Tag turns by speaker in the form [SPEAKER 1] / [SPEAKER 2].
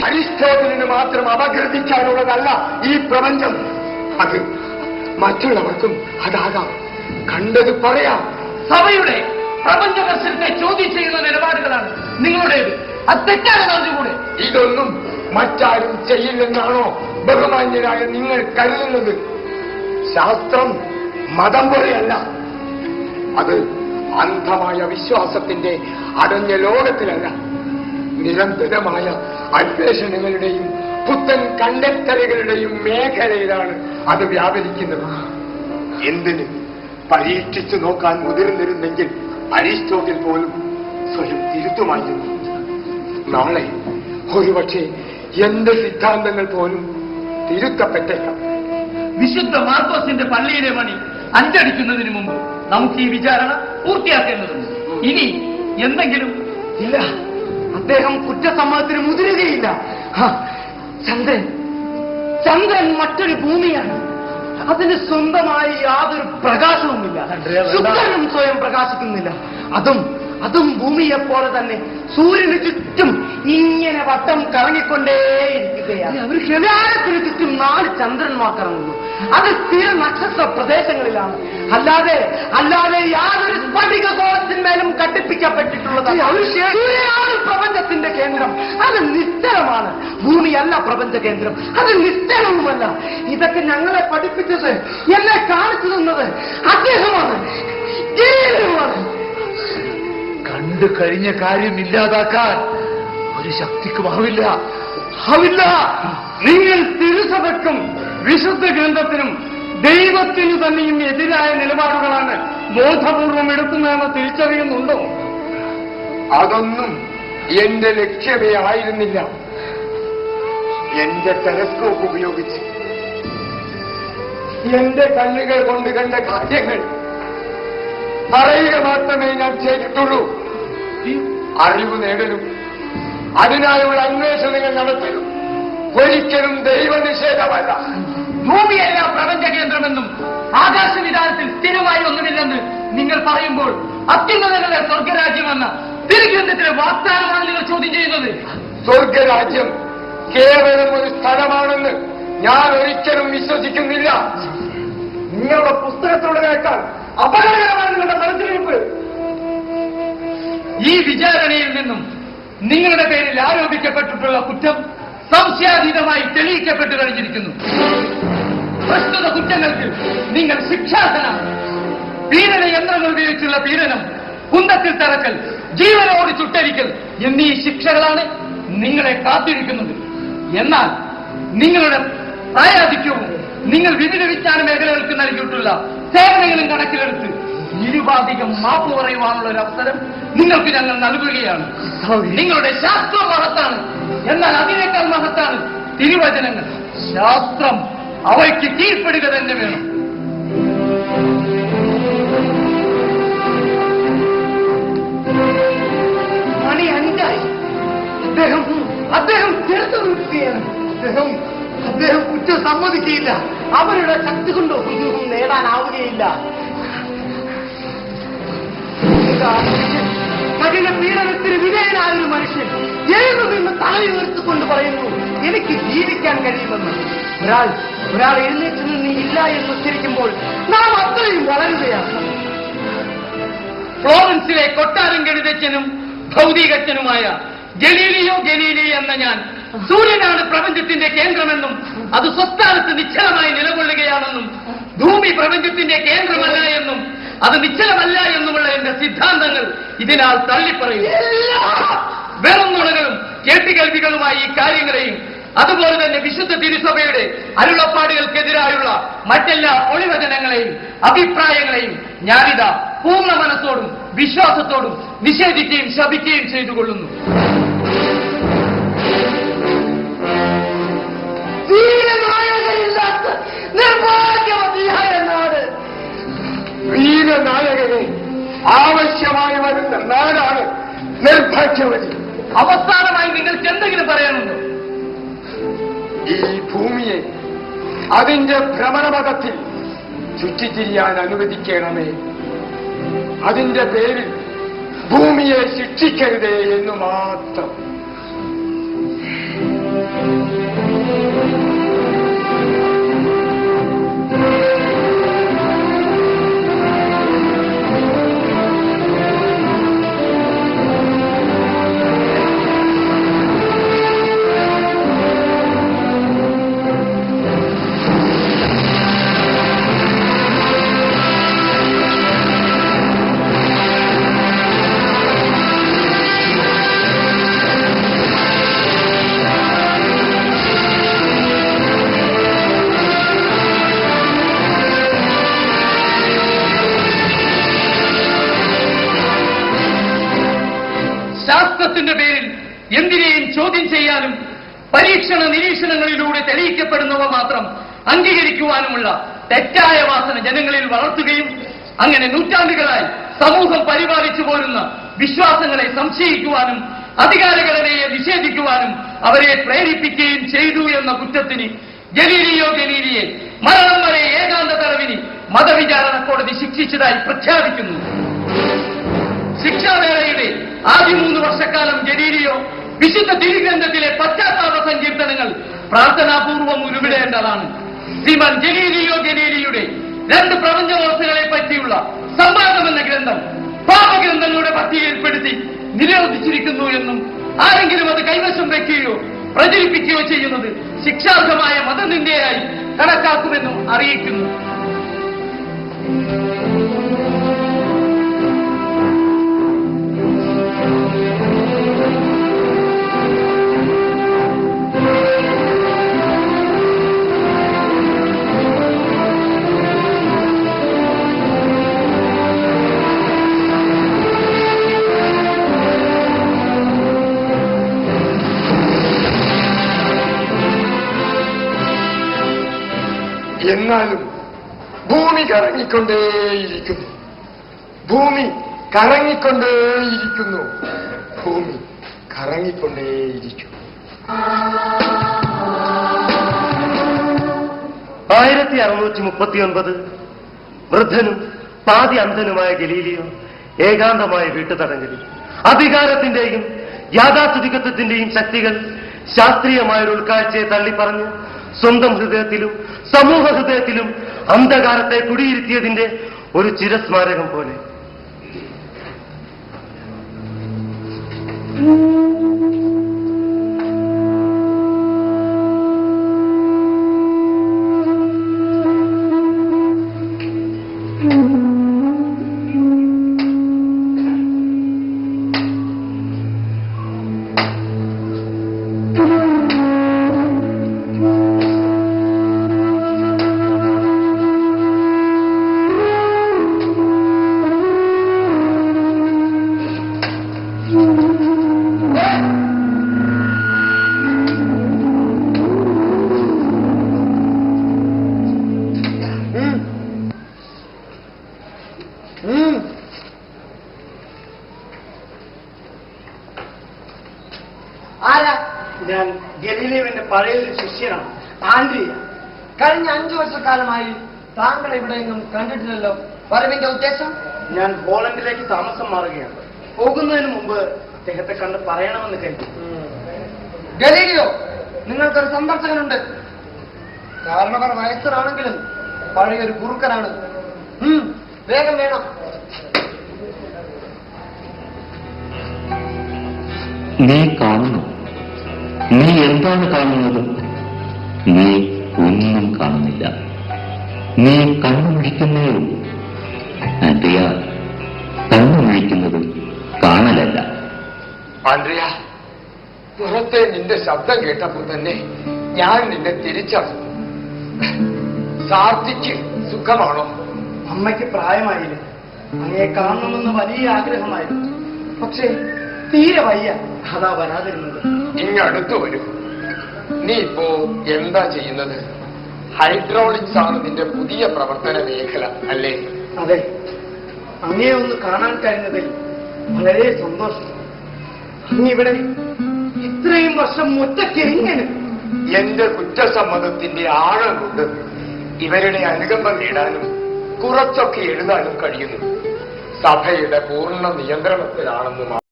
[SPEAKER 1] അരിസ്റ്റോട്ടലിന് മാത്രം അപഗ്രഥിക്കാനുള്ളതല്ല ഈ പ്രപഞ്ചം. അത് മറ്റുള്ളവർക്കും അതാകാം. കണ്ടത് പറയാം.
[SPEAKER 2] സഭയുടെ പ്രപഞ്ച ദർശനത്തെ ചോദ്യം ചെയ്യുന്ന നിലപാടുകളാണ് നിങ്ങളുടേത്. അത് തെറ്റാണെന്ന് അറിഞ്ഞുകൂടെ?
[SPEAKER 1] ഇതൊന്നും മറ്റാരും ചെയ്യില്ലെന്നാണോ ബഹുമാന്യരായ നിങ്ങൾ കരുതുന്നത്? ശാസ്ത്രം മതം പോലെയല്ല. അത് അന്ധമായ വിശ്വാസത്തിന്റെ അടഞ്ഞ ലോകത്തിലല്ല, നിരന്തരമായ അന്വേഷണങ്ങളുടെയും പുത്തൻ കണ്ടെത്തലുകളുടെയും മേഖലയിലാണ് അത് വ്യാപരിക്കുന്നത്. എന്തിന് പരീക്ഷിച്ചു നോക്കാൻ മുതിർന്നിരുന്നെങ്കിൽ അരിസ്റ്റോട്ടിൽ പോലും സ്വയം തിരുത്തുമായിരുന്നു. നാളെ ഒരുപക്ഷെ എന്റെ സിദ്ധാന്തങ്ങൾ പോലും തിരുത്തപ്പെട്ടേക്കാം.
[SPEAKER 2] വിശുദ്ധ മാർക്കോസിന്റെ പള്ളിയിലെ മണി അഞ്ചടിക്കുന്നതിന് മുമ്പ് നമുക്ക് ഈ വിചാരണ പൂർത്തിയാക്കേണ്ടതുണ്ട്. ഇനി എന്തെങ്കിലും
[SPEAKER 1] ഇല്ല, അദ്ദേഹം കുറ്റസമ്മതത്തിന് മുതിരുകയില്ല. ചന്ദ്രൻ മറ്റൊരു ഭൂമിയാണ്. അതിന് സ്വന്തമായി യാതൊരു പ്രകാശവുമില്ല. ശുക്രനും സ്വയം പ്രകാശിക്കുന്നില്ല. അതും ഭൂമിയെപ്പോലെ തന്നെ സൂര്യന് ചുറ്റും ഇങ്ങനെ വട്ടം കറങ്ങിക്കൊണ്ടേയിരിക്കുകയാണ്. ശരാശത്തിന് ചുറ്റും 4 ചന്ദ്രന്മാർ കറങ്ങുന്നു. അത് സ്ഥിര നക്ഷത്ര പ്രദേശങ്ങളിലാണ്. അല്ലാതെ യാതൊരു സ്ഫടിക ഗോളത്തിന്മേലും ഘടിപ്പിക്കപ്പെട്ടിട്ടുള്ളത്. സൂര്യനാണ് പ്രപഞ്ചത്തിന്റെ കേന്ദ്രം. അത് നിശ്ചലമാണ്. ഭൂമിയല്ല പ്രപഞ്ച കേന്ദ്രം. അത് നിശ്ചലവുമല്ല. ഇതൊക്കെ ഞങ്ങളെ പഠിപ്പിച്ചത്, എന്നെ കാണിച്ചു തന്നത് അദ്ദേഹമാണ്.
[SPEAKER 2] കണ്ടു കഴിഞ്ഞ കാര്യം ഇല്ലാതാക്കാൻ ഒരു ശക്തിക്കും ആവില്ല.
[SPEAKER 1] നിങ്ങൾ തിരുസഭയ്ക്കും വിശുദ്ധ ഗ്രന്ഥത്തിനും ദൈവത്തിനു തന്നെയും എതിരായ നിലപാടുകളാണ് ബോധപൂർവം എടുക്കുന്നതെന്ന് തിരിച്ചറിയുന്നുണ്ടോ? അതൊന്നും എന്റെ ലക്ഷ്യമേ ആയിരുന്നില്ല. എന്റെ ടെലസ്കോപ്പ് ഉപയോഗിച്ച് എന്റെ കണ്ണുകൾ കൊണ്ട് കണ്ട കാര്യങ്ങൾ പറയുക മാത്രമേ ഞാൻ ചെയ്തിട്ടുള്ളൂ. അറിവ് നേടലും അതിനായുള്ള അന്വേഷണങ്ങൾ നടത്തലും ഒരിക്കലും ദൈവനിഷേധമല്ല.
[SPEAKER 2] ഭൂമിയല്ല പ്രപഞ്ച കേന്ദ്രമെന്നും ആകാശവിധാനത്തിൽ സ്ഥിരമായി ഒന്നുമില്ലെന്ന് നിങ്ങൾ പറയുമ്പോൾ അത്യുന്നതങ്ങളുടെ സ്വർഗരാജ്യമെന്ന തിരുഗ്രന്ഥത്തിലെ വാഗ്ദാനമാണ് നിങ്ങൾ ചോദ്യം ചെയ്യുന്നത്.
[SPEAKER 1] സ്വർഗരാജ്യം കേവലം ഒരു സ്ഥലമാണെന്ന് ഞാൻ ഒരിക്കലും വിശ്വസിക്കുന്നില്ല. നിങ്ങളുടെ പുസ്തകത്തിലുള്ളതിനേക്കാൾ അപകടകരമാണ് നിങ്ങളുടെ മനസ്സിലിരിപ്പ്.
[SPEAKER 2] ഈ വിചാരണയിൽ നിന്നും നിങ്ങളുടെ പേരിൽ ആരോപിക്കപ്പെട്ടിട്ടുള്ള കുറ്റം സംശയാതീതമായി തെളിയിക്കപ്പെട്ടു കഴിഞ്ഞിരിക്കുന്നു. പ്രസ്തുത കുറ്റങ്ങൾക്ക് നിങ്ങൾ ശിക്ഷാർഹനാണ്. പീഡന യന്ത്രങ്ങൾ ഉപയോഗിച്ചുള്ള പീഡനം, കുന്തത്തിൽ തറക്കൽ, ജീവനോട് ചുട്ടരിക്കൽ എന്നീ ശിക്ഷകളാണ് നിങ്ങളെ കാത്തിരിക്കുന്നത്. എന്നാൽ നിങ്ങളുടെ പ്രായാധിക്യവും നിങ്ങൾ വിവിധ വിജ്ഞാന മേഖലകൾക്ക് നൽകിയിട്ടുള്ള സേവനങ്ങളും കണക്കിലെടുത്ത് നിരുപാധികം മാപ്പ് പറയുവാനുള്ള ഒരു അവസരം നിങ്ങൾക്ക് ഞങ്ങൾ നൽകുകയാണ്. നിങ്ങളുടെ ശാസ്ത്രം മഹത്താണ്. എന്നാൽ അതിനേക്കാൾ മഹത്താണ് തിരുവചനങ്ങൾ. ശാസ്ത്രം അവയ്ക്ക് കീഴ്പ്പെടുക തന്നെ വേണം.
[SPEAKER 1] മണി 5 അദ്ദേഹം ചേർത്ത് നിർത്തുകയാണ്. അദ്ദേഹം കുറ്റം സമ്മതിക്കുകയില്ല. അവരുടെ ശക്തി കൊണ്ട് ഒന്നും നേടാനാവുകയില്ല. കഠിന പീഡനത്തിന് വിധേയനായ ഒരു മനുഷ്യൻ എഴുന്നു നിന്ന് തലയുയർത്തിക്കൊണ്ട് പറയുന്നു, എനിക്ക് ജീവിക്കാൻ കഴിയുമെന്ന്. ഒരാൾ എഴുന്നേറ്റ് നിന്ന് ഇല്ല എന്ന് ഉച്ചരിക്കുമ്പോൾ നാം അത്രയും വളരുകയാണ്.
[SPEAKER 2] ഫ്ലോറൻസിലെ കൊട്ടാരം ഗണിതജ്ഞനും ഭൗതികജ്ഞനുമായ ഗലീലിയോ എന്ന ഞാൻ സൂര്യനാണ് പ്രപഞ്ചത്തിന്റെ കേന്ദ്രമെന്നും അത് സ്വസ്ഥാനത്ത് നിശ്ചലമായി നിലകൊള്ളുകയാണെന്നും ഭൂമി പ്രപഞ്ചത്തിന്റെ കേന്ദ്രമല്ല എന്നും അത് നിശ്ചലമല്ല എന്നുമുള്ള എന്റെ സിദ്ധാന്തങ്ങൾ ഇതിനാൽ തള്ളിപ്പറയും. വെറും നുണകളും കേട്ടുകേൾവികളുമായി ഈ കാര്യങ്ങളെയും അതുപോലെ തന്നെ വിശുദ്ധ തിരുസഭയുടെ അരുളപ്പാടുകൾക്കെതിരായുള്ള മറ്റെല്ലാ ഒളിവചനങ്ങളെയും അഭിപ്രായങ്ങളെയും ഞാനിതാ പൂർണ്ണ മനസ്സോടും വിശ്വാസത്തോടും നിഷേധിക്കുകയും ശപിക്കുകയും ചെയ്തുകൊള്ളുന്നു.
[SPEAKER 1] വീരനായകനെ ആവശ്യമായി വരുന്ന നാടാണ് നിർഭാഗ്യവതി.
[SPEAKER 2] അവസാനമായി നിങ്ങൾക്ക് എന്തെങ്കിലും പറയാനുണ്ടോ?
[SPEAKER 1] ഈ ഭൂമിയെ അതിന്റെ ഭ്രമണപഥത്തിൽ ചുറ്റിത്തിരിയാൻ അനുവദിക്കണമേ. അതിന്റെ പേരിൽ ഭൂമിയെ ശിക്ഷിക്കരുതേ എന്ന് മാത്രം.
[SPEAKER 2] പരീക്ഷണ നിരീക്ഷണങ്ങളിലൂടെ തെളിയിക്കപ്പെടുന്നവ മാത്രം അംഗീകരിക്കുവാനുമുള്ള തെറ്റായ വാസന ജനങ്ങളിൽ വളർത്തുകയും അങ്ങനെ നൂറ്റാണ്ടുകളായി സമൂഹം പരിപാലിച്ചു പോരുന്ന വിശ്വാസങ്ങളെ സംശയിക്കുവാനും അധികാരഘടനയെ നിഷേധിക്കുവാനും അവരെ പ്രേരിപ്പിക്കുകയും ചെയ്തു എന്ന കുറ്റത്തിന് ഗലീലിയോ ഗലീലിയെ മരണം വരെ ഏകാന്ത തടവിന് മതവിചാരണ കോടതി ശിക്ഷിച്ചതായി പ്രഖ്യാപിക്കുന്നു. ശിക്ഷാവേളയുടെ ആദ്യ 3 വർഷക്കാലം ഗലീലിയോ വിശുദ്ധ തിരുഗ്രന്ഥത്തിലെ പശ്ചാത്താപ സങ്കീർത്തനങ്ങൾ പ്രാർത്ഥനാപൂർവം ഉരുവിടേണ്ടതാണ്. ശ്രീമാൻ ഗലീലിയോ ഗലീലിയുടെ 2 പ്രപഞ്ചവ്യവസ്ഥകളെ പറ്റിയുള്ള സംവാദം എന്ന ഗ്രന്ഥം പാപഗ്രന്ഥങ്ങളുടെ പട്ടികയിൽപ്പെടുത്തി നിരോധിച്ചിരിക്കുന്നു എന്നും ആരെങ്കിലും അത് കൈവശം വയ്ക്കുകയോ പ്രചരിപ്പിക്കുകയോ ചെയ്യുന്നത് ശിക്ഷാർഹമായ മതനിന്ദയായി കണക്കാക്കുമെന്നും അറിയിക്കുന്നു.
[SPEAKER 3] എന്നാലും ഭൂമി കറങ്ങിക്കൊണ്ടേയിരിക്കുന്നു. ഭൂമി കറങ്ങിക്കൊണ്ടേയിരിക്കുന്നു. ഭൂമി കറങ്ങിക്കൊണ്ടേയിരിക്കുന്നു.
[SPEAKER 4] 1639 വൃദ്ധനും പാതി അന്ധനുമായ ഗലീലിയോ ഏകാന്തമായ വീട്ടുതടങ്കലിൽ അധികാരത്തിന്റെയും യാഥാസ്ഥിതികത്വത്തിന്റെയും ശക്തികൾ ശാസ്ത്രീയമായൊരു ഉൾക്കാഴ്ചയെ തള്ളിപ്പറഞ്ഞ് സ്വന്തം ഹൃദയത്തിലും സമൂഹ ഹൃദയത്തിലും അന്ധകാരത്തെ കുടിയിരുത്തിയതിന്റെ ഒരു ചിരസ്മാരകം പോലെ.
[SPEAKER 1] ആരാ?
[SPEAKER 2] ഞാൻ ഗലീലിയോവിന്റെ പഴയൊരു ശിഷ്യനാണ്, ആൻഡ്രിയ.
[SPEAKER 1] കഴിഞ്ഞ 5 വർഷക്കാലമായി താങ്കൾ എവിടെയെങ്കിലും കണ്ടിട്ടില്ലല്ലോ. വരവിന്റെ ഉദ്ദേശം?
[SPEAKER 2] ഞാൻ ഹോളണ്ടിലേക്ക് താമസം മാറുകയാണ്. പോകുന്നതിന് മുമ്പ് അദ്ദേഹത്തെ കണ്ട് പറയണമെന്ന് കരുതി.
[SPEAKER 1] ഗലീലിയോ, നിങ്ങൾക്കൊരു സന്ദർശകനുണ്ട്. കാരണവർ വയസ്സനാണെങ്കിലും പഴയൊരു ഗുരുക്കനാണ്. വേഗം വേണം.
[SPEAKER 5] നീ കാണുന്നു. നീ എന്താണ് കാണുന്നത്? നീ ഒന്നും കാണുന്നില്ല. നീ കണ്ണുമിഴിക്കുന്നേ ഉള്ളൂ. ആൻഡ്രിയ, കണ്ണുമിഴിക്കുന്നത് കാണലല്ല.
[SPEAKER 3] ആൻഡ്രിയ, പുറത്തെ നിന്റെ ശബ്ദം കേട്ടപ്പോൾ തന്നെ ഞാൻ നിന്നെ തിരിച്ചറിഞ്ഞു. സാർത്ഥിക്ക് സുഖമാണോ?
[SPEAKER 2] അമ്മയ്ക്ക് പ്രായമായില്ല. അങ്ങയെ കാണണമെന്ന് വലിയ ആഗ്രഹമായിരുന്നു. പക്ഷേ തീരെ വയ്യ. അതാ വരാതിരുന്നത്.
[SPEAKER 3] ഇങ്ങടുത്തു വരൂ. നീ ഇപ്പോ എന്താ ചെയ്യുന്നത്? ഹൈഡ്രോളിക്സ് ആണ് നിന്റെ പുതിയ പ്രവർത്തന മേഖല അല്ലേ?
[SPEAKER 2] അതെ, അങ്ങയെ ഒന്ന് കാണാൻ കഴിഞ്ഞതിൽ വളരെ സന്തോഷം. അങ്ങിവിടെ ഇത്രയും വർഷം ഒറ്റയ്ക്കെങ്ങനെ?
[SPEAKER 3] എന്റെ കുറ്റസമ്മതത്തിന്റെ ആഴം കൊണ്ട് ഇവരുടെ അനുകമ്പ നേടാനും കുറച്ചൊക്കെ എഴുതാനും കഴിയുന്നു. സഭയുടെ പൂർണ്ണ നിയന്ത്രണത്തിലാണെന്ന്